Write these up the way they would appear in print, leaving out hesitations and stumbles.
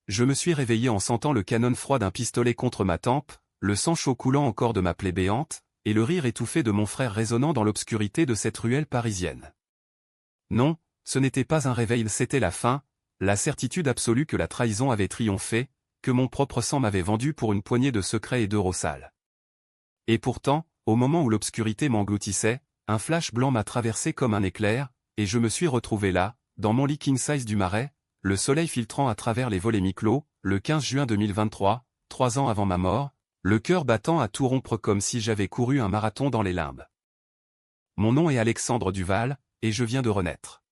Je me suis réveillé en sentant le canon froid d'un pistolet contre ma tempe, le sang chaud coulant encore de ma plaie béante, et le rire étouffé de mon frère résonnant dans l'obscurité de cette ruelle parisienne. Non, ce n'était pas un réveil, c'était la fin, la certitude absolue que la trahison avait triomphé, que mon propre sang m'avait vendu pour une poignée de secrets et d'euros sales. Et pourtant, au moment où l'obscurité m'engloutissait, un flash blanc m'a traversé comme un éclair, et je me suis retrouvé là, dans mon lit king size du Marais, le soleil filtrant à travers les volets mi-clos, le 15 juin 2023, 3 ans avant ma mort, le cœur battant à tout rompre comme si j'avais couru un marathon dans les limbes. Mon nom est Alexandre Duval, et je viens de renaître.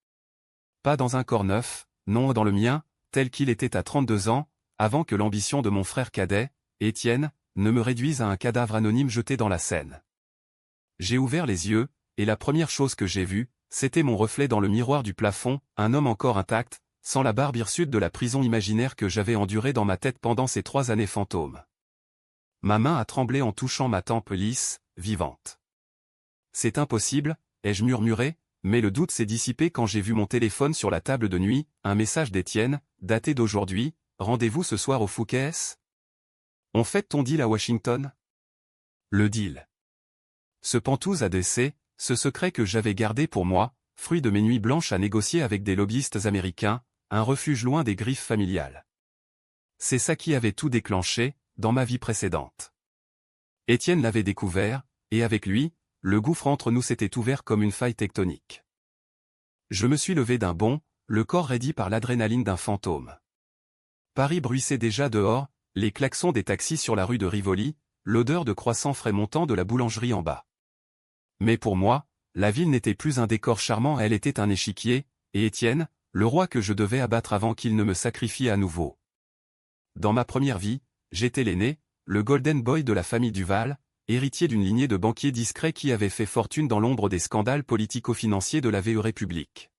Pas dans un corps neuf, non dans le mien, tel qu'il était à 32 ans, avant que l'ambition de mon frère cadet, Étienne, ne me réduise à un cadavre anonyme jeté dans la Seine. J'ai ouvert les yeux, et la première chose que j'ai vue, c'était mon reflet dans le miroir du plafond, un homme encore intact, sans la barbe hirsute de la prison imaginaire que j'avais endurée dans ma tête pendant ces 3 années fantômes. Ma main a tremblé en touchant ma tempe lisse, vivante. C'est impossible, ai-je murmuré, mais le doute s'est dissipé quand j'ai vu mon téléphone sur la table de nuit, un message d'Étienne, daté d'aujourd'hui, rendez-vous ce soir au Fouquet's. On fête ton deal à Washington? Le deal. Ce Pantouz a décès, ce secret que j'avais gardé pour moi, fruit de mes nuits blanches à négocier avec des lobbyistes américains, un refuge loin des griffes familiales. C'est ça qui avait tout déclenché, dans ma vie précédente. Étienne l'avait découvert, et avec lui, le gouffre entre nous s'était ouvert comme une faille tectonique. Je me suis levé d'un bond, le corps raidi par l'adrénaline d'un fantôme. Paris bruissait déjà dehors, les klaxons des taxis sur la rue de Rivoli, l'odeur de croissants frais montant de la boulangerie en bas. Mais pour moi, la ville n'était plus un décor charmant, elle était un échiquier, et Étienne, le roi que je devais abattre avant qu'il ne me sacrifie à nouveau. Dans ma première vie, j'étais l'aîné, le golden boy de la famille Duval, héritier d'une lignée de banquiers discrets qui avaient fait fortune dans l'ombre des scandales politico-financiers de la VE République.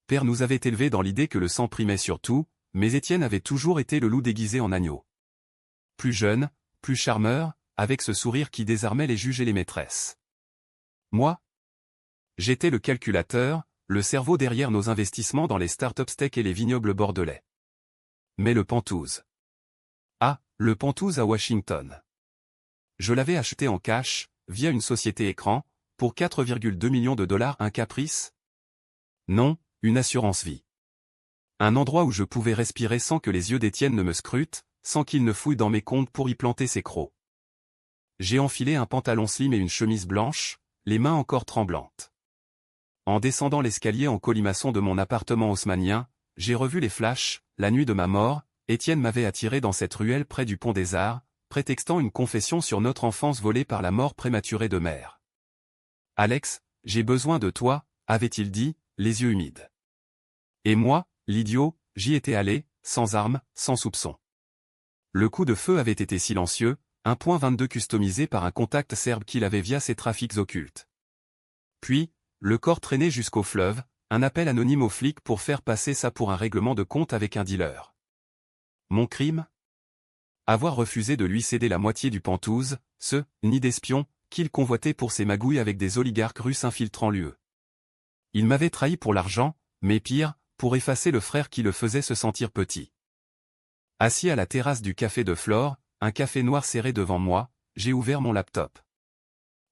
Père nous avait élevés dans l'idée que le sang primait sur tout, mais Étienne avait toujours été le loup déguisé en agneau. Plus jeune, plus charmeur, avec ce sourire qui désarmait les juges et les maîtresses. Moi? J'étais le calculateur, le cerveau derrière nos investissements dans les start-up tech et les vignobles bordelais. Mais le Pantouz. Ah, le Pantouz à Washington. Je l'avais acheté en cash, via une société écran, pour 4,2 millions de dollars, un caprice? Non, une assurance vie. Un endroit où je pouvais respirer sans que les yeux d'Étienne ne me scrutent, sans qu'il ne fouille dans mes comptes pour y planter ses crocs. J'ai enfilé un pantalon slim et une chemise blanche, les mains encore tremblantes. En descendant l'escalier en colimaçon de mon appartement haussmannien, j'ai revu les flashs, la nuit de ma mort, Étienne m'avait attiré dans cette ruelle près du pont des Arts, prétextant une confession sur notre enfance volée par la mort prématurée de mère. « Alex, j'ai besoin de toi », avait-il dit, les yeux humides. Et moi, l'idiot, j'y étais allé, sans armes, sans soupçon. Le coup de feu avait été silencieux, un .22 customisé par un contact serbe qu'il avait via ses trafics occultes. Puis, le corps traîné jusqu'au fleuve, un appel anonyme aux flics pour faire passer ça pour un règlement de compte avec un dealer. Mon crime? Avoir refusé de lui céder la moitié du Pantouz, ce nid d'espion qu'il convoitait pour ses magouilles avec des oligarques russes infiltrant l'UE. Il m'avait trahi pour l'argent, mais pire, pour effacer le frère qui le faisait se sentir petit. Assis à la terrasse du café de Flore, un café noir serré devant moi, j'ai ouvert mon laptop.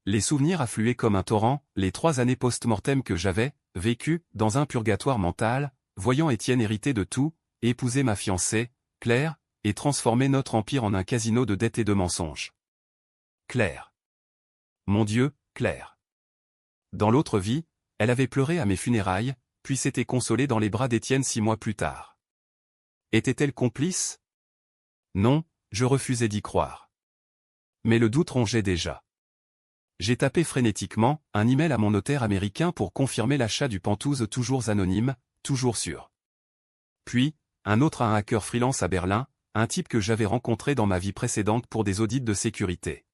Les souvenirs affluaient comme un torrent, les 3 années post-mortem que j'avais vécues dans un purgatoire mental, voyant Étienne hériter de tout, épouser ma fiancée, Claire, et transformer notre empire en un casino de dettes et de mensonges. Claire. Mon Dieu, Claire. Dans l'autre vie, elle avait pleuré à mes funérailles, puis s'était consolée dans les bras d'Étienne 6 mois plus tard. Était-elle complice? Non, je refusais d'y croire. Mais le doute rongeait déjà. J'ai tapé frénétiquement un email à mon notaire américain pour confirmer l'achat du Pantouz toujours anonyme, toujours sûr. Puis, un autre à un hacker freelance à Berlin, un type que j'avais rencontré dans ma vie précédente pour des audits de sécurité.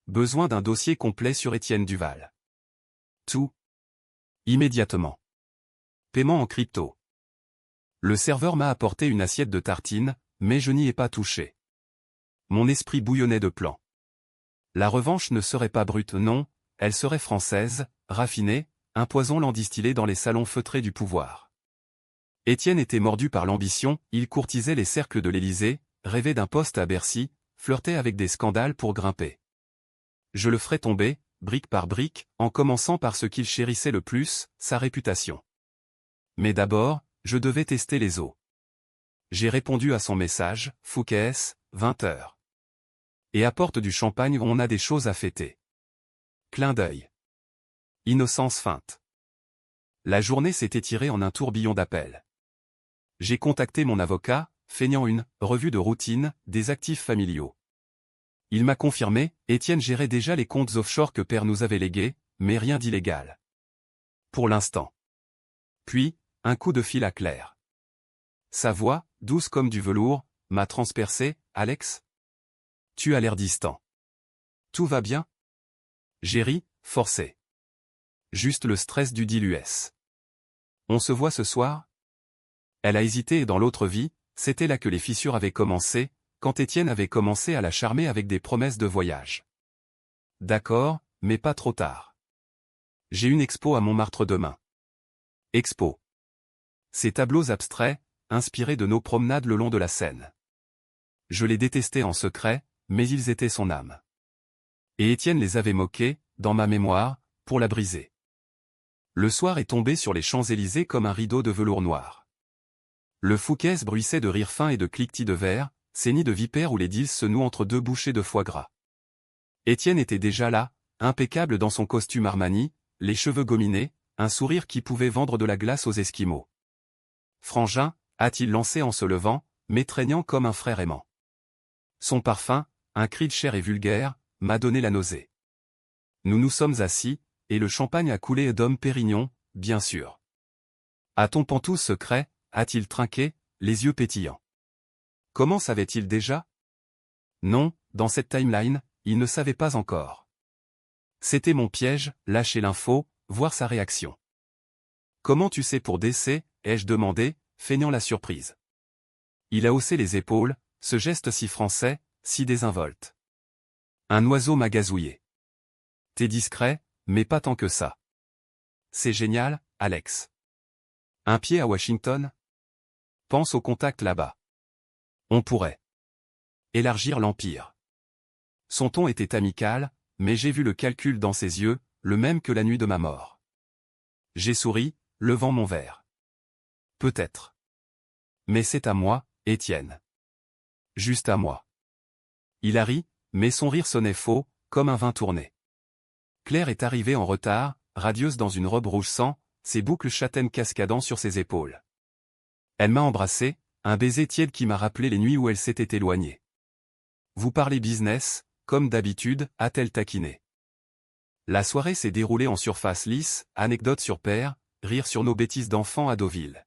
Besoin d'un dossier complet sur Étienne Duval. Tout. Immédiatement. Paiement en crypto. Le serveur m'a apporté une assiette de tartines, mais je n'y ai pas touché. Mon esprit bouillonnait de plans. La revanche ne serait pas brute, non, elle serait française, raffinée, un poison lent distillé dans les salons feutrés du pouvoir. Étienne était mordu par l'ambition, il courtisait les cercles de l'Élysée, rêvait d'un poste à Bercy, flirtait avec des scandales pour grimper. Je le ferai tomber, brique par brique, en commençant par ce qu'il chérissait le plus, sa réputation. Mais d'abord, je devais tester les eaux. J'ai répondu à son message, Fouquès, 20h. Et apporte du champagne, on a des choses à fêter. Clin d'œil. Innocence feinte. La journée s'est étirée en un tourbillon d'appels. J'ai contacté mon avocat, feignant une revue de routine des actifs familiaux. Il m'a confirmé, Étienne gérait déjà les comptes offshore que père nous avait légués, mais rien d'illégal. Pour l'instant. Puis, un coup de fil à Claire. Sa voix, douce comme du velours, m'a transpercé, Alex. Tu as l'air distant. Tout va bien? J'ai ri, forcé. Juste le stress du diluès. On se voit ce soir? Elle a hésité et dans l'autre vie, c'était là que les fissures avaient commencé, quand Étienne avait commencé à la charmer avec des promesses de voyage. D'accord, mais pas trop tard. J'ai une expo à Montmartre demain. Expo. Ces tableaux abstraits, inspirés de nos promenades le long de la Seine. Je les détestais en secret, mais ils étaient son âme. Et Étienne les avait moqués, dans ma mémoire, pour la briser. Le soir est tombé sur les Champs-Élysées comme un rideau de velours noir. Le Fouquès bruissait de rires fins et de cliquetis de verre, ces nids de vipères où les deals se nouent entre deux bouchées de foie gras. Étienne était déjà là, impeccable dans son costume Armani, les cheveux gominés, un sourire qui pouvait vendre de la glace aux Esquimaux. Frangin, a-t-il lancé en se levant, m'étreignant comme un frère aimant. Son parfum, un cri de chair et vulgaire, m'a donné la nausée. Nous nous sommes assis, et le champagne a coulé d'homme Pérignon, bien sûr. A-t-on pantouse secret, a-t-il trinqué, les yeux pétillants. Comment savait-il déjà? Non, dans cette timeline, il ne savait pas encore. C'était mon piège, lâcher l'info, voir sa réaction. Comment tu sais pour DC, ai-je demandé, feignant la surprise. Il a haussé les épaules, ce geste si français, si désinvolte. Un oiseau m'a gazouillé. T'es discret, mais pas tant que ça. C'est génial, Alex. Un pied à Washington? Pense au contact là-bas. On pourrait élargir l'empire. Son ton était amical, mais j'ai vu le calcul dans ses yeux, le même que la nuit de ma mort. J'ai souri, levant mon verre. Peut-être. Mais c'est à moi, Étienne. Juste à moi. Il a ri, mais son rire sonnait faux, comme un vin tourné. Claire est arrivée en retard, radieuse dans une robe rouge sang, ses boucles châtaines cascadant sur ses épaules. Elle m'a embrassé, un baiser tiède qui m'a rappelé les nuits où elle s'était éloignée. Vous parlez business, comme d'habitude, a-t-elle taquiné. La soirée s'est déroulée en surface lisse, anecdotes sur père, rire sur nos bêtises d'enfants à Deauville.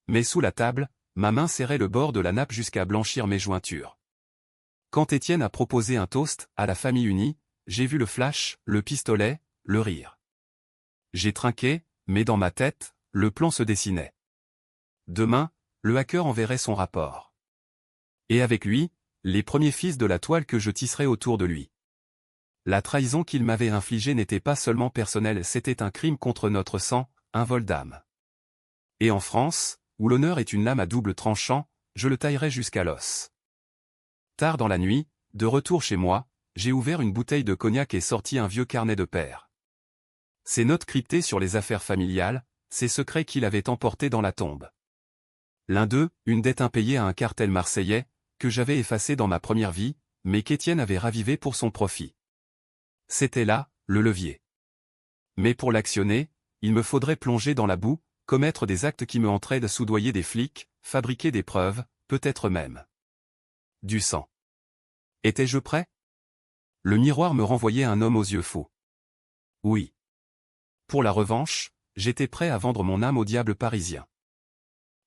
Mais sous la table, ma main serrait le bord de la nappe jusqu'à blanchir mes jointures. Quand Étienne a proposé un toast, à la famille unie, j'ai vu le flash, le pistolet, le rire. J'ai trinqué, mais dans ma tête, le plan se dessinait. Demain, le hacker enverrait son rapport. Et avec lui, les premiers fils de la toile que je tisserais autour de lui. La trahison qu'il m'avait infligée n'était pas seulement personnelle, c'était un crime contre notre sang, un vol d'âme. Et en France, où l'honneur est une lame à double tranchant, je le taillerais jusqu'à l'os. Tard dans la nuit, de retour chez moi, j'ai ouvert une bouteille de cognac et sorti un vieux carnet de père. Ces notes cryptées sur les affaires familiales, ces secrets qu'il avait emportés dans la tombe. L'un d'eux, une dette impayée à un cartel marseillais, que j'avais effacé dans ma première vie, mais qu'Étienne avait ravivé pour son profit. C'était là, le levier. Mais pour l'actionner, il me faudrait plonger dans la boue, commettre des actes qui me entraînent, soudoyer des flics, fabriquer des preuves, peut-être même du sang. Étais-je prêt? Le miroir me renvoyait un homme aux yeux fous. Oui. Pour la revanche, j'étais prêt à vendre mon âme au diable parisien.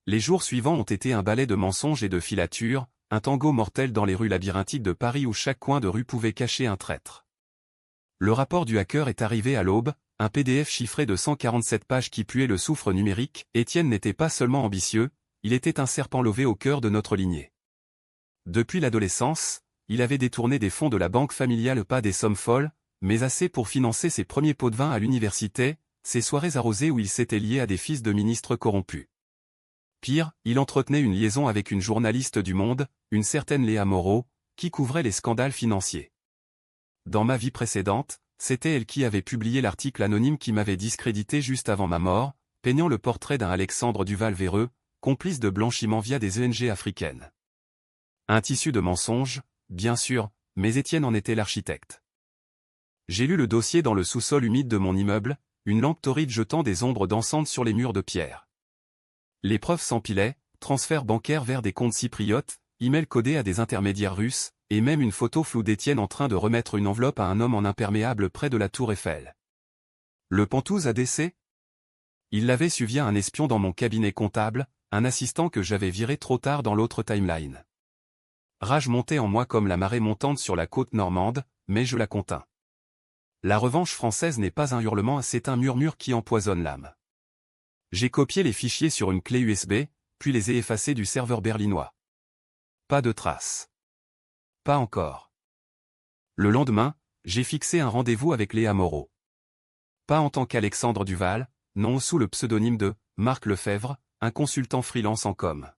Les jours suivants ont été un ballet de mensonges et de filatures, un tango mortel dans les rues labyrinthiques de Paris où chaque coin de rue pouvait cacher un traître. Le rapport du hacker est arrivé à l'aube, un PDF chiffré de 147 pages qui puait le soufre numérique. Étienne n'était pas seulement ambitieux, il était un serpent lové au cœur de notre lignée. Depuis l'adolescence, il avait détourné des fonds de la banque familiale, pas des sommes folles, mais assez pour financer ses premiers pots de vin à l'université, ses soirées arrosées où il s'était lié à des fils de ministres corrompus. Pire, il entretenait une liaison avec une journaliste du Monde, une certaine Léa Moreau, qui couvrait les scandales financiers. Dans ma vie précédente, c'était elle qui avait publié l'article anonyme qui m'avait discrédité juste avant ma mort, peignant le portrait d'un Alexandre Duval véreux, complice de blanchiment via des ONG africaines. Un tissu de mensonges, bien sûr, mais Étienne en était l'architecte. J'ai lu le dossier dans le sous-sol humide de mon immeuble, une lampe torride jetant des ombres dansantes sur les murs de pierre. Les preuves s'empilaient, transferts bancaires vers des comptes cypriotes, emails codés à des intermédiaires russes, et même une photo floue d'Étienne en train de remettre une enveloppe à un homme en imperméable près de la tour Eiffel. Le Pantouz a décès? Il l'avait su via un espion dans mon cabinet comptable, un assistant que j'avais viré trop tard dans l'autre timeline. Rage montait en moi comme la marée montante sur la côte normande, mais je la contins. La revanche française n'est pas un hurlement, c'est un murmure qui empoisonne l'âme. J'ai copié les fichiers sur une clé USB, puis les ai effacés du serveur berlinois. Pas de traces. Pas encore. Le lendemain, j'ai fixé un rendez-vous avec Léa Moreau. Pas en tant qu'Alexandre Duval, non, sous le pseudonyme de Marc Lefebvre, un consultant freelance en com.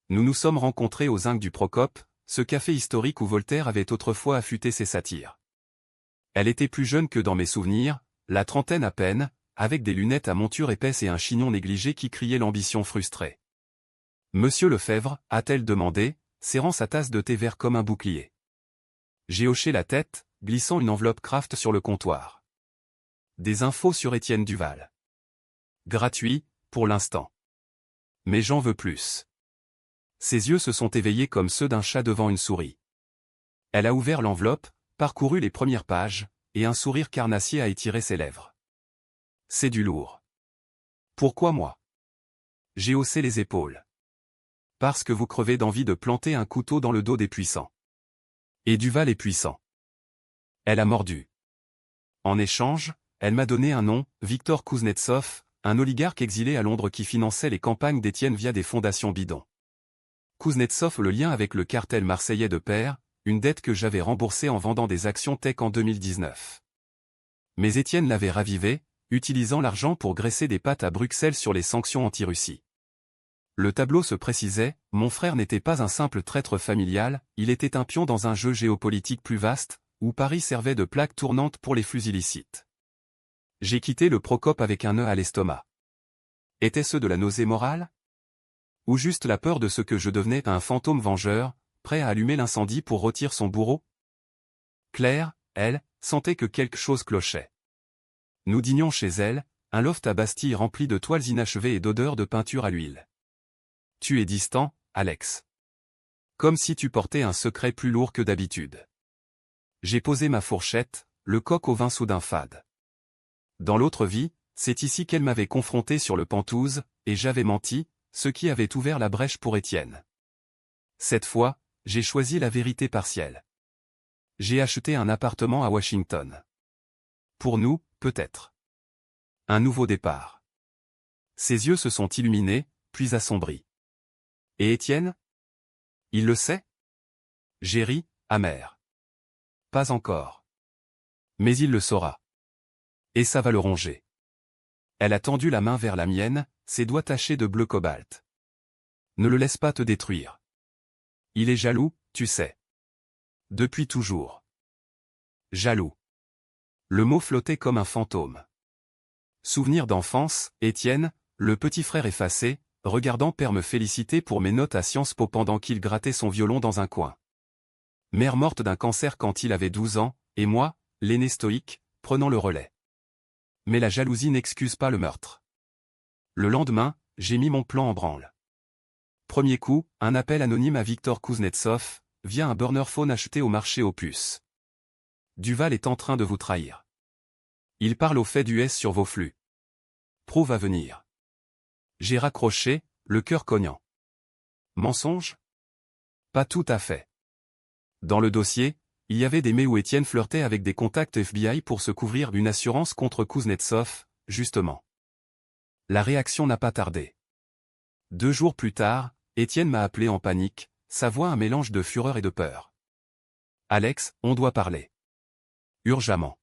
Nous nous sommes rencontrés aux Zinc du Procope, ce café historique où Voltaire avait autrefois affûté ses satires. Elle était plus jeune que dans mes souvenirs, la trentaine à peine, avec des lunettes à monture épaisse et un chignon négligé qui criait l'ambition frustrée. « Monsieur Lefebvre » a-t-elle demandé, serrant sa tasse de thé vert comme un bouclier. J'ai hoché la tête, glissant une enveloppe Kraft sur le comptoir. Des infos sur Étienne Duval. Gratuit, pour l'instant. Mais j'en veux plus. Ses yeux se sont éveillés comme ceux d'un chat devant une souris. Elle a ouvert l'enveloppe, parcouru les premières pages, et un sourire carnassier a étiré ses lèvres. C'est du lourd. Pourquoi moi? J'ai haussé les épaules. Parce que vous crevez d'envie de planter un couteau dans le dos des puissants. Et Duval est puissant. Elle a mordu. En échange, elle m'a donné un nom, Viktor Kuznetsov, un oligarque exilé à Londres qui finançait les campagnes d'Étienne via des fondations bidons. Kuznetsov, le lien avec le cartel marseillais de Père, une dette que j'avais remboursée en vendant des actions tech en 2019. Mais Étienne l'avait ravivé, utilisant l'argent pour graisser des pattes à Bruxelles sur les sanctions anti-Russie. Le tableau se précisait, mon frère n'était pas un simple traître familial, il était un pion dans un jeu géopolitique plus vaste, où Paris servait de plaque tournante pour les flux illicites. J'ai quitté le Procope avec un nœud à l'estomac. Était-ce de la nausée morale? Ou juste la peur de ce que je devenais, un fantôme vengeur, prêt à allumer l'incendie pour rôtir son bourreau? Claire, elle, sentait que quelque chose clochait. Nous dînions chez elle, un loft à Bastille rempli de toiles inachevées et d'odeurs de peinture à l'huile. Tu es distant, Alex. Comme si tu portais un secret plus lourd que d'habitude. J'ai posé ma fourchette, le coq au vin soudain fade. Dans l'autre vie, c'est ici qu'elle m'avait confronté sur le Pantouz, et j'avais menti, ce qui avait ouvert la brèche pour Étienne. Cette fois, j'ai choisi la vérité partielle. J'ai acheté un appartement à Washington. Pour nous, peut-être. Un nouveau départ. Ses yeux se sont illuminés, puis assombris. Et Étienne? Il le sait? J'ai ri, amer. Pas encore. Mais il le saura. Et ça va le ronger. Elle a tendu la main vers la mienne, ses doigts tachés de bleu cobalt. Ne le laisse pas te détruire. Il est jaloux, tu sais. Depuis toujours. Jaloux. Le mot flottait comme un fantôme. Souvenir d'enfance, Étienne, le petit frère effacé, regardant père me féliciter pour mes notes à Sciences Po pendant qu'il grattait son violon dans un coin. Mère morte d'un cancer quand il avait 12 ans, et moi, l'aîné stoïque, prenant le relais. Mais la jalousie n'excuse pas le meurtre. Le lendemain, j'ai mis mon plan en branle. Premier coup, un appel anonyme à Viktor Kuznetsov, via un burner phone acheté au marché aux puces. Duval est en train de vous trahir. Il parle au fait d'US sur vos flux. Prouve à venir. J'ai raccroché, le cœur cognant. Mensonge? Pas tout à fait. Dans le dossier, il y avait des mails où Étienne flirtait avec des contacts FBI pour se couvrir d'une assurance contre Kuznetsov, justement. La réaction n'a pas tardé. 2 jours plus tard, Étienne m'a appelé en panique, sa voix un mélange de fureur et de peur. « Alex, on doit parler. Urgemment.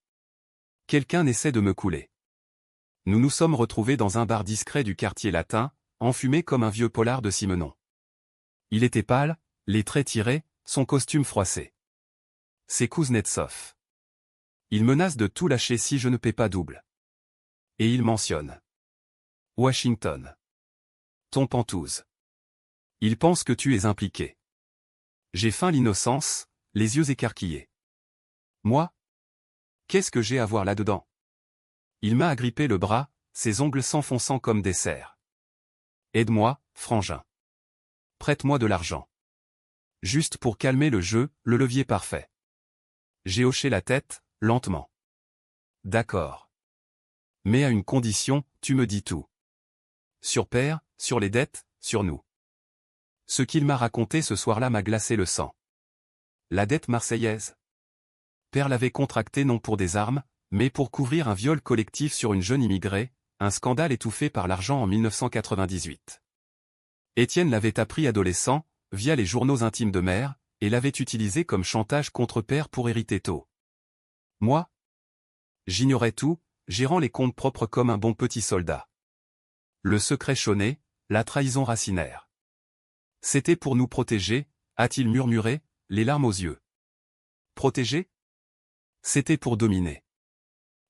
Quelqu'un essaie de me couler. » Nous nous sommes retrouvés dans un bar discret du quartier latin, enfumé comme un vieux polar de Simenon. Il était pâle, les traits tirés, son costume froissé. C'est Kuznetsov. Il menace de tout lâcher si je ne paie pas double. Et il mentionne Washington. Ton Pantouse. Il pense que tu es impliqué. J'ai feint l'innocence, les yeux écarquillés. Moi? Qu'est-ce que j'ai à voir là-dedans? Il m'a agrippé le bras, ses ongles s'enfonçant comme des serres. Aide-moi, frangin. Prête-moi de l'argent. Juste pour calmer le jeu, le levier parfait. J'ai hoché la tête, lentement. D'accord. Mais à une condition, tu me dis tout. Sur père, sur les dettes, sur nous. Ce qu'il m'a raconté ce soir-là m'a glacé le sang. La dette marseillaise. Père l'avait contractée non pour des armes, mais pour couvrir un viol collectif sur une jeune immigrée, un scandale étouffé par l'argent en 1998. Étienne l'avait appris adolescent, via les journaux intimes de mère, et l'avait utilisé comme chantage contre père pour hériter tôt. Moi? J'ignorais tout, gérant les comptes propres comme un bon petit soldat. Le secret chôné, la trahison racinaire. C'était pour nous protéger, a-t-il murmuré, les larmes aux yeux. Protéger? C'était pour dominer.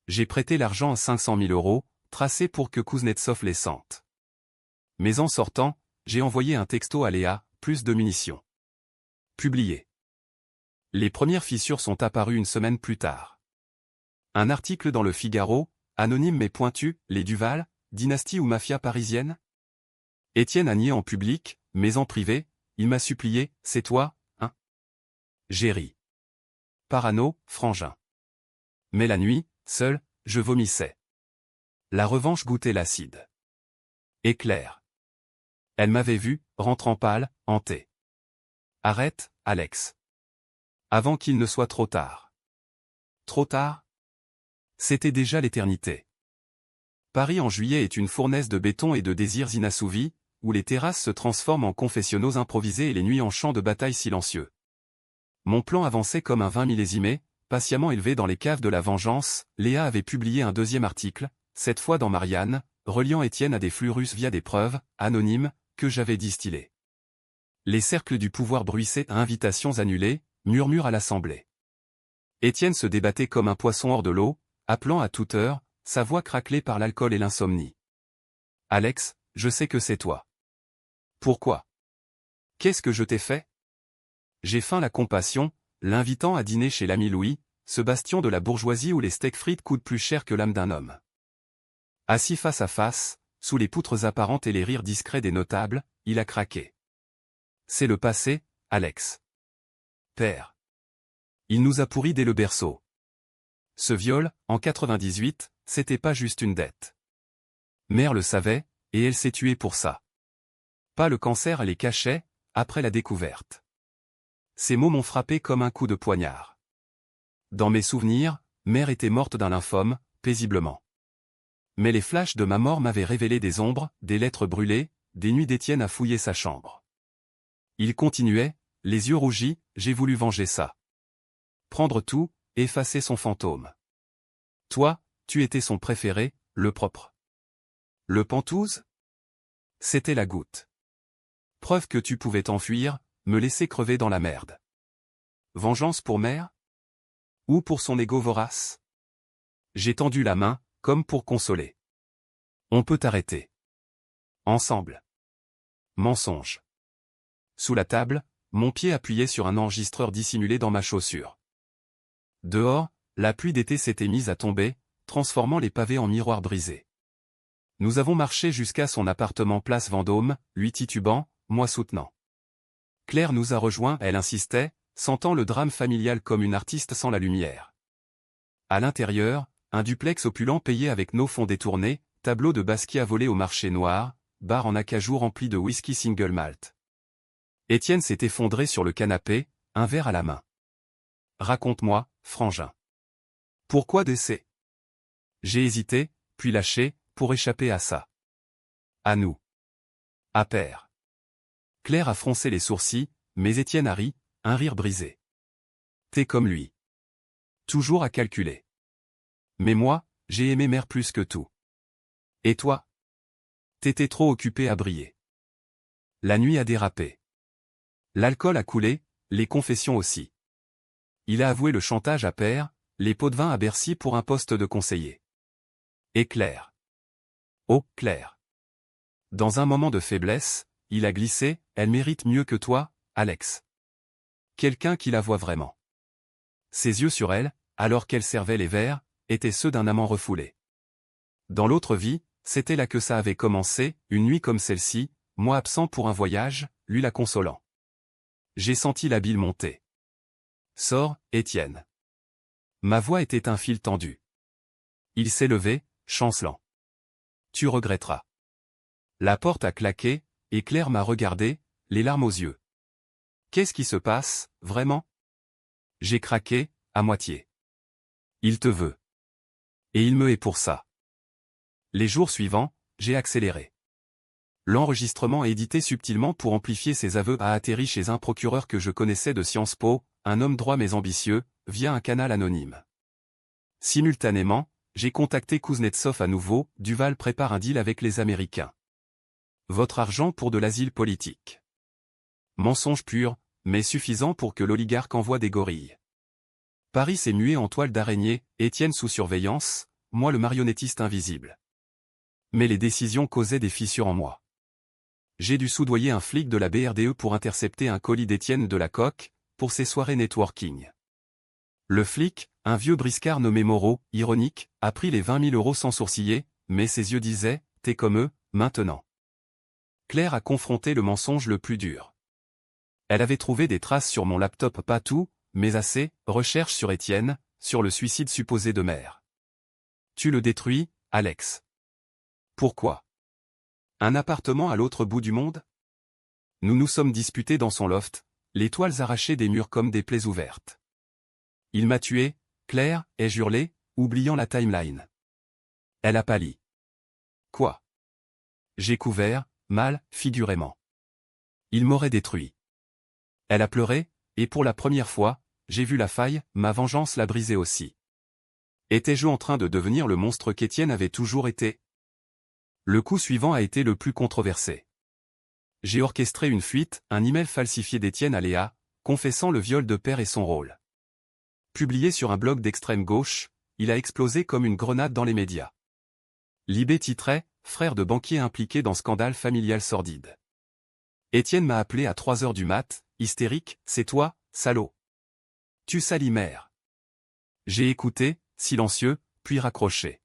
J'ai prêté l'argent à 500 000 €, tracé pour que Kuznetsov les sente. Mais en sortant, j'ai envoyé un texto à Léa, plus de munitions. Publié. Les premières fissures sont apparues une semaine plus tard. Un article dans le Figaro, anonyme mais pointu, les Duval, dynastie ou mafia parisienne? Étienne a nié en public, mais en privé, il m'a supplié, c'est toi, hein? J'ai ri. Parano, frangin. Mais la nuit, seul, je vomissais. La revanche goûtait l'acide. Éclair. Elle m'avait vu, rentrant pâle, hanté. Arrête, Alex. Avant qu'il ne soit trop tard. Trop tard? C'était déjà l'éternité. Paris en juillet est une fournaise de béton et de désirs inassouvis, où les terrasses se transforment en confessionnaux improvisés et les nuits en champs de bataille silencieux. Mon plan avançait comme un vin millésimé, patiemment élevé dans les caves de la vengeance. Léa avait publié un deuxième article, cette fois dans Marianne, reliant Étienne à des flux russes via des preuves, anonymes, que j'avais distillées. Les cercles du pouvoir bruissaient à invitations annulées, murmures à l'Assemblée. Étienne se débattait comme un poisson hors de l'eau, appelant à toute heure, sa voix craquelée par l'alcool et l'insomnie. Alex, je sais que c'est toi. Pourquoi? Qu'est-ce que je t'ai fait? J'ai feint la compassion, l'invitant à dîner chez l'ami Louis, ce bastion de la bourgeoisie où les steaks frites coûtent plus cher que l'âme d'un homme. Assis face à face, sous les poutres apparentes et les rires discrets des notables, il a craqué. C'est le passé, Alex. Père. Il nous a pourris dès le berceau. Ce viol, en 98, c'était pas juste une dette. Mère le savait, et elle s'est tuée pour ça. Pas le cancer les cachait, après la découverte. Ces mots m'ont frappé comme un coup de poignard. Dans mes souvenirs, mère était morte d'un lymphome, paisiblement. Mais les flashs de ma mort m'avaient révélé des ombres, des lettres brûlées, des nuits d'Étienne à fouiller sa chambre. Il continuait, les yeux rougis, j'ai voulu venger ça. Prendre tout, effacer son fantôme. Toi, tu étais son préféré, le propre. Le Pantouse? C'était la goutte. Preuve que tu pouvais t'enfuir, me laisser crever dans la merde. Vengeance pour mère? Ou pour son ego vorace? J'ai tendu la main, comme pour consoler. On peut t'arrêter. Ensemble. Mensonge. Sous la table, mon pied appuyait sur un enregistreur dissimulé dans ma chaussure. Dehors, la pluie d'été s'était mise à tomber, transformant les pavés en miroirs brisés. Nous avons marché jusqu'à son appartement place Vendôme, lui titubant, moi soutenant. Claire nous a rejoints, elle insistait, sentant le drame familial comme une artiste sans la lumière. À l'intérieur, un duplex opulent payé avec nos fonds détournés, tableau de Basquiat volé au marché noir, bar en acajou rempli de whisky single malt. Étienne s'est effondré sur le canapé, un verre à la main. Raconte-moi, frangin. Pourquoi décès? J'ai hésité, puis lâché, pour échapper à ça. À nous. À père. Claire a froncé les sourcils, mais Étienne a ri, un rire brisé. T'es comme lui. Toujours à calculer. Mais moi, j'ai aimé mère plus que tout. Et toi? T'étais trop occupé à briller. La nuit a dérapé. L'alcool a coulé, les confessions aussi. Il a avoué le chantage à Père, les pots de vin à Bercy pour un poste de conseiller. Et Claire. Oh, Claire. Dans un moment de faiblesse, il a glissé, elle mérite mieux que toi, Alex. Quelqu'un qui la voit vraiment. Ses yeux sur elle, alors qu'elle servait les verres, étaient ceux d'un amant refoulé. Dans l'autre vie, c'était là que ça avait commencé, une nuit comme celle-ci, moi absent pour un voyage, lui la consolant. J'ai senti la bile monter. Sors, Étienne. Ma voix était un fil tendu. Il s'est levé, chancelant. Tu regretteras. La porte a claqué, et Claire m'a regardé, les larmes aux yeux. Qu'est-ce qui se passe, vraiment? J'ai craqué, à moitié. Il te veut. Et il me hait pour ça. Les jours suivants, j'ai accéléré. L'enregistrement édité subtilement pour amplifier ses aveux a atterri chez un procureur que je connaissais de Sciences Po, un homme droit mais ambitieux, via un canal anonyme. Simultanément, j'ai contacté Kuznetsov à nouveau, Duval prépare un deal avec les Américains. Votre argent pour de l'asile politique. Mensonge pur, mais suffisant pour que l'oligarque envoie des gorilles. Paris s'est mué en toile d'araignée, Étienne sous surveillance, moi le marionnettiste invisible. Mais les décisions causaient des fissures en moi. J'ai dû soudoyer un flic de la BRDE pour intercepter un colis d'Étienne de la Coque, pour ses soirées networking. Le flic, un vieux briscard nommé Moreau, ironique, a pris les 20 000 € sans sourciller, mais ses yeux disaient, t'es comme eux, maintenant. Claire a confronté le mensonge le plus dur. Elle avait trouvé des traces sur mon laptop, pas tout, mais assez, recherche sur Étienne, sur le suicide supposé de Mère. Tu le détruis, Alex. Pourquoi? Un appartement à l'autre bout du monde? Nous nous sommes disputés dans son loft, les toiles arrachées des murs comme des plaies ouvertes. Il m'a tué, Claire, ai-je hurlé, oubliant la timeline. Elle a pâli. Quoi? J'ai couvert, mal, figurément. Il m'aurait détruit. Elle a pleuré, et pour la première fois, j'ai vu la faille, ma vengeance l'a brisée aussi. Étais-je en train de devenir le monstre qu'Étienne avait toujours été? Le coup suivant a été le plus controversé. J'ai orchestré une fuite, un email falsifié d'Étienne à Léa, confessant le viol de Père et son rôle. Publié sur un blog d'extrême gauche, il a explosé comme une grenade dans les médias. Libé titrait « Frère de banquier impliqué dans scandale familial sordide ». Étienne m'a appelé à 3 heures du mat', hystérique, « C'est toi, salaud. Tu salis Mère. » J'ai écouté, silencieux, puis raccroché.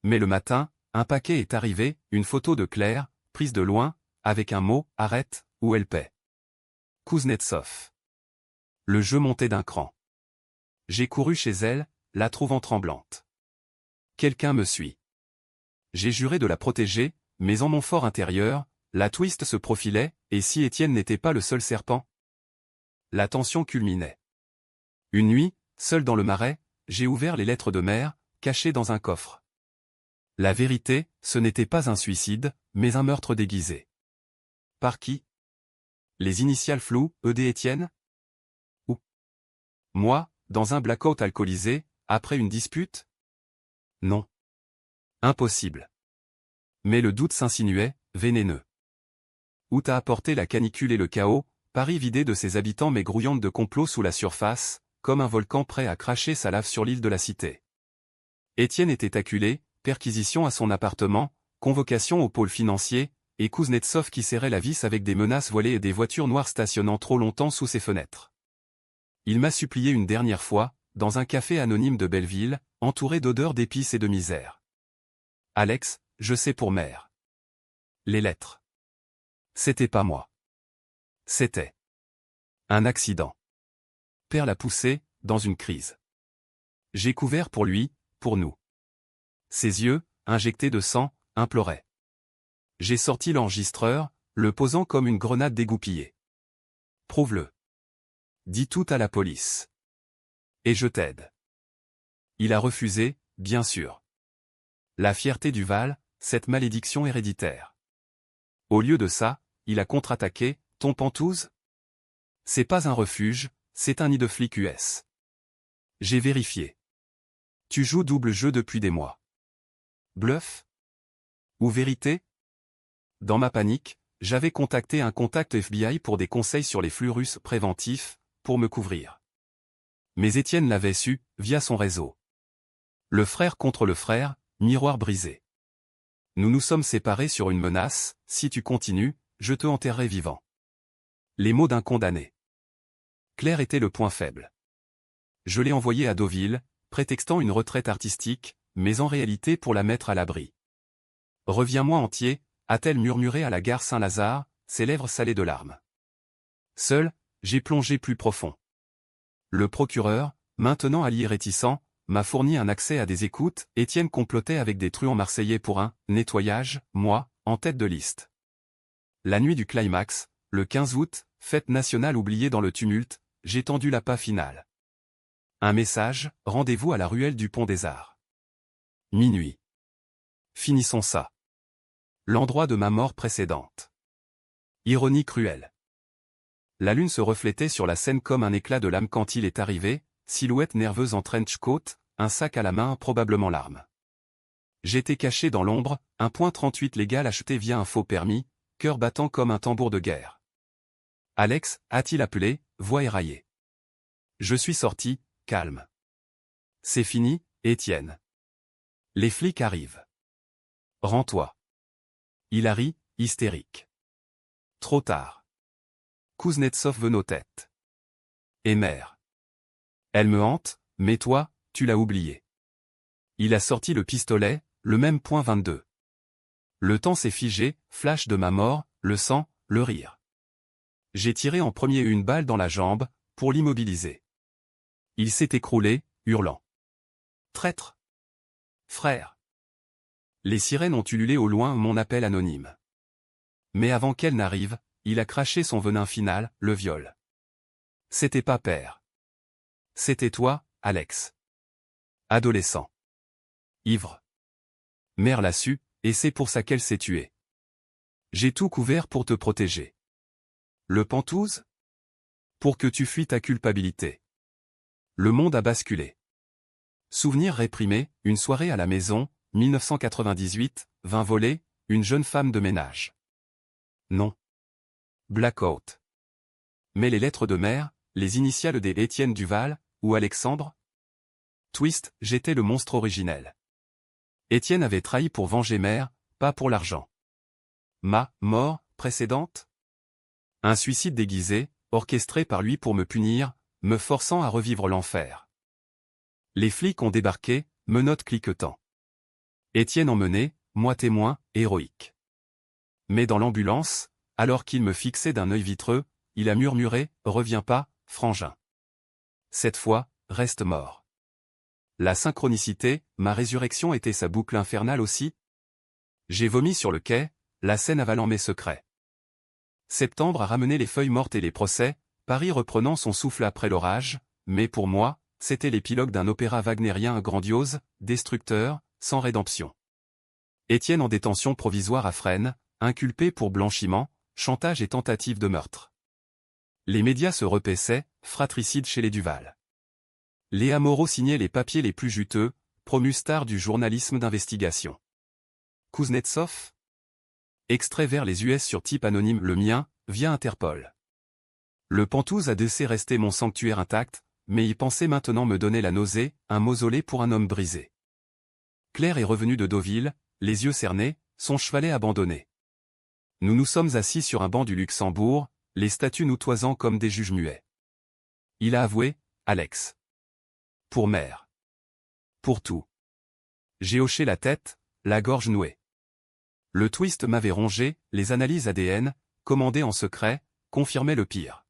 Mais le matin, un paquet est arrivé, une photo de Claire, prise de loin, avec un mot « Arrête » où elle paie. Kuznetsov. Le jeu montait d'un cran. J'ai couru chez elle, la trouvant tremblante. Quelqu'un me suit. J'ai juré de la protéger, mais en mon fort intérieur, la twist se profilait, et si Étienne n'était pas le seul serpent? La tension culminait. Une nuit, seul dans le marais, j'ai ouvert les lettres de Mère, cachées dans un coffre. La vérité, ce n'était pas un suicide, mais un meurtre déguisé. Par qui? Les initiales floues, E.D. Étienne? Ou moi, dans un blackout alcoolisé, après une dispute? Non. Impossible. Mais le doute s'insinuait, vénéneux. Où t'a apporté la canicule et le chaos, Paris vidé de ses habitants mais grouillante de complots sous la surface, comme un volcan prêt à cracher sa lave sur l'île de la Cité. Étienne était acculé, perquisition à son appartement, convocation au pôle financier, et Kuznetsov qui serrait la vis avec des menaces voilées et des voitures noires stationnant trop longtemps sous ses fenêtres. Il m'a supplié une dernière fois, dans un café anonyme de Belleville, entouré d'odeurs d'épices et de misère. Alex, je sais pour Mère. Les lettres. C'était pas moi. C'était un accident. Père l'a poussé, dans une crise. J'ai couvert pour lui, pour nous. Ses yeux, injectés de sang, imploraient. J'ai sorti l'enregistreur, le posant comme une grenade dégoupillée. Prouve-le. Dis tout à la police. Et je t'aide. Il a refusé, bien sûr. La fierté du Val, cette malédiction héréditaire. Au lieu de ça, il a contre-attaqué, ton Pantouse? C'est pas un refuge, c'est un nid de flics US. J'ai vérifié. Tu joues double jeu depuis des mois. Bluff? Ou vérité? Dans ma panique, j'avais contacté un contact FBI pour des conseils sur les flux russes préventifs, pour me couvrir. Mais Étienne l'avait su, via son réseau. Le frère contre le frère, miroir brisé. Nous nous sommes séparés sur une menace, si tu continues, je te enterrerai vivant. Les mots d'un condamné. Claire était le point faible. Je l'ai envoyée à Deauville, prétextant une retraite artistique, mais en réalité pour la mettre à l'abri. Reviens-moi entier, a-t-elle murmuré à la gare Saint-Lazare, ses lèvres salées de larmes. Seul, j'ai plongé plus profond. Le procureur, maintenant allié réticent, m'a fourni un accès à des écoutes. Étienne complotait avec des truands marseillais pour un nettoyage, moi, en tête de liste. La nuit du climax, le 15 août, fête nationale oubliée dans le tumulte, j'ai tendu l'appât final. Un message, rendez-vous à la ruelle du Pont des Arts. Minuit. Finissons ça. L'endroit de ma mort précédente. Ironie cruelle. La lune se reflétait sur la scène comme un éclat de lame quand il est arrivé, silhouette nerveuse en trench coat, un sac à la main probablement l'arme. J'étais caché dans l'ombre, un .38 légal acheté via un faux permis, cœur battant comme un tambour de guerre. Alex, a-t-il appelé, voix éraillée. Je suis sorti, calme. C'est fini, Étienne. Les flics arrivent. Rends-toi. Il a ri, hystérique. Trop tard. Kuznetsov veut nos têtes. Et mère. Elle me hante, mais toi, tu l'as oublié. Il a sorti le pistolet, le même .22. Le temps s'est figé, flash de ma mort, le sang, le rire. J'ai tiré en premier une balle dans la jambe, pour l'immobiliser. Il s'est écroulé, hurlant. Traître. Frère. Les sirènes ont ululé au loin mon appel anonyme. Mais avant qu'elle n'arrive, il a craché son venin final, le viol. C'était pas père. C'était toi, Alex. Adolescent. Ivre. Mère l'a su, et c'est pour ça qu'elle s'est tuée. J'ai tout couvert pour te protéger. Le Pentouze? Pour que tu fuis ta culpabilité. Le monde a basculé. Souvenir réprimé, une soirée à la maison, 1998, 20 volets, une jeune femme de ménage. Non. Blackout. Mais les lettres de mère, les initiales des Étienne Duval, ou Alexandre? Twist, j'étais le monstre originel. Étienne avait trahi pour venger mère, pas pour l'argent. Ma mort précédente? Un suicide déguisé, orchestré par lui pour me punir, me forçant à revivre l'enfer. Les flics ont débarqué, menottes cliquetant. Étienne emmené, moi témoin, héroïque. Mais dans l'ambulance, alors qu'il me fixait d'un œil vitreux, il a murmuré, « Reviens pas, frangin. Cette fois, reste mort. » La synchronicité, ma résurrection était sa boucle infernale aussi. J'ai vomi sur le quai, la Seine avalant mes secrets. Septembre a ramené les feuilles mortes et les procès, Paris reprenant son souffle après l'orage, mais pour moi, c'était l'épilogue d'un opéra wagnérien grandiose, destructeur, sans rédemption. Étienne en détention provisoire à Fresnes, inculpé pour blanchiment, chantage et tentative de meurtre. Les médias se repaissaient, fratricide chez les Duval. Léa Moreau signait les papiers les plus juteux, promue star du journalisme d'investigation. Kuznetsov? Extrait vers les US sur type anonyme le mien, via Interpol. Le Pentouze a laissé rester mon sanctuaire intact, mais y penser maintenant me donnait la nausée, un mausolée pour un homme brisé. Claire est revenue de Deauville, les yeux cernés, son chevalet abandonné. Nous nous sommes assis sur un banc du Luxembourg, les statues nous toisant comme des juges muets. Il a avoué, Alex. Pour mère. Pour tout. J'ai hoché la tête, la gorge nouée. Le twist m'avait rongé, les analyses ADN, commandées en secret, confirmaient le pire.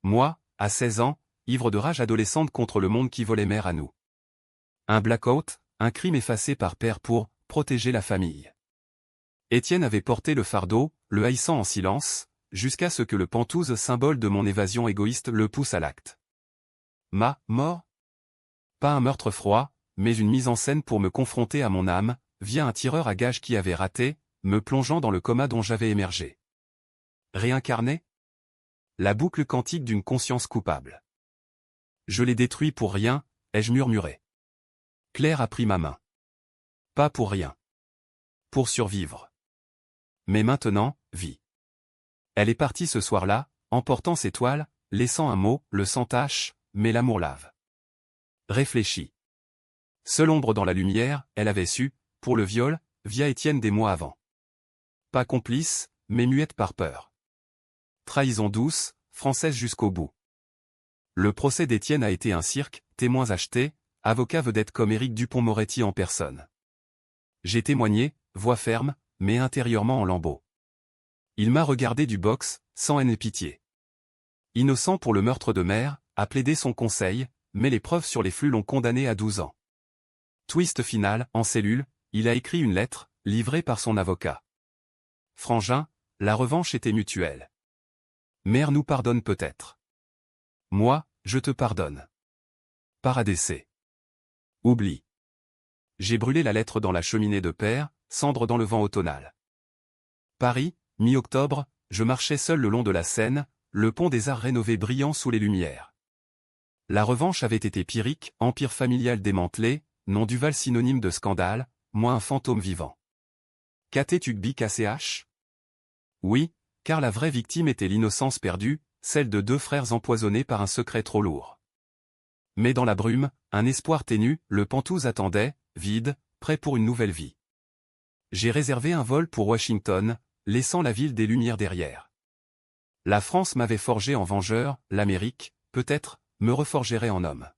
Moi, à 16 ans, ivre de rage adolescente contre le monde qui volait mère à nous. Un blackout, un crime effacé par père pour protéger la famille. Étienne avait porté le fardeau, le haïssant en silence, jusqu'à ce que le Pentouze, symbole de mon évasion égoïste, le pousse à l'acte. Ma mort? Pas un meurtre froid, mais une mise en scène pour me confronter à mon âme, via un tireur à gages qui avait raté, me plongeant dans le coma dont j'avais émergé. Réincarné? La boucle quantique d'une conscience coupable. Je l'ai détruit pour rien, ai-je murmuré. Claire a pris ma main. Pas pour rien. Pour survivre. Mais maintenant, vie. Elle est partie ce soir-là, emportant ses toiles, laissant un mot, le sang tache, mais l'amour lave. Réfléchis. Seule ombre dans la lumière, elle avait su, pour le viol, via Étienne des mois avant. Pas complice, mais muette par peur. Trahison douce, française jusqu'au bout. Le procès d'Étienne a été un cirque, témoins achetés, avocat vedette comme Éric Dupond-Moretti en personne. J'ai témoigné, voix ferme, mais intérieurement en lambeaux. Il m'a regardé du box, sans haine et pitié. Innocent pour le meurtre de mère, a plaidé son conseil, mais les preuves sur les flux l'ont condamné à 12 ans. Twist final, en cellule, il a écrit une lettre, livrée par son avocat. Frangin, la revanche était mutuelle. Mère nous pardonne peut-être. Moi, je te pardonne. Paradessé. Oublie. J'ai brûlé la lettre dans la cheminée de père, cendre dans le vent automnal. Paris, mi-octobre, je marchais seul le long de la Seine, le pont des Arts rénové brillant sous les lumières. La revanche avait été pyrrhique, empire familial démantelé, nom Duval synonyme de scandale, moi un fantôme vivant. Caté Tugby KCH? Oui, car la vraie victime était l'innocence perdue, celle de 2 frères empoisonnés par un secret trop lourd. Mais dans la brume, un espoir ténu, le Pantouse attendait, vide, prêt pour une nouvelle vie. J'ai réservé un vol pour Washington, laissant la ville des Lumières derrière. La France m'avait forgé en vengeur, l'Amérique, peut-être, me reforgerait en homme.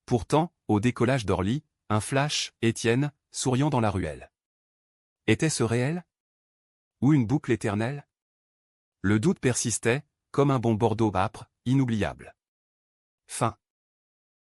Pourtant, au décollage d'Orly, un flash, Étienne, souriant dans la ruelle. Était-ce réel? Ou une boucle éternelle? Le doute persistait, comme un bon Bordeaux âpre, inoubliable. Fin.